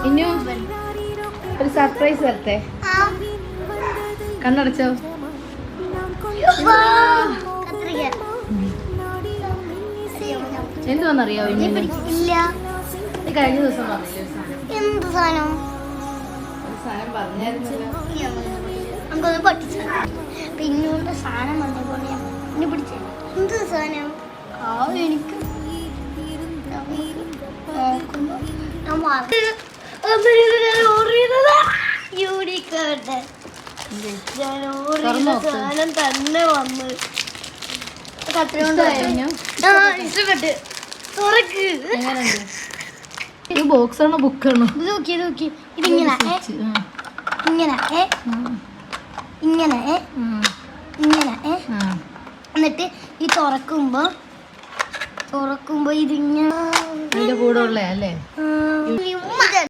ഇനി ഒരു സർപ്രൈസ് വരട്ടെ. കണ്ണടച്ചോ? എന്തുവാന്നറിയാവോ? കഴിഞ്ഞ ദിവസം എന്ത് സാധനം പറഞ്ഞായിരുന്നല്ലോ. പിന്നോണ്ട് സാധനം വന്നപ്പോൾ ഞാൻ പിടിച്ച എന്ത് സാധനം എനിക്ക് സാധനം തന്നെ വന്ന് ഇഷ്ടപ്പെട്ട് ഇത് ബോക്സ് ആണോ ബുക്കാണോ? നോക്കി ഇതിങ്ങനെ ഇങ്ങനെ ഇങ്ങനെ ഇങ്ങനെ എന്നിട്ട് ഈ തുറക്കുമ്പോ ഇതിങ്ങനെ അതിന്റെ കൂടെ ഉള്ള അല്ലേ?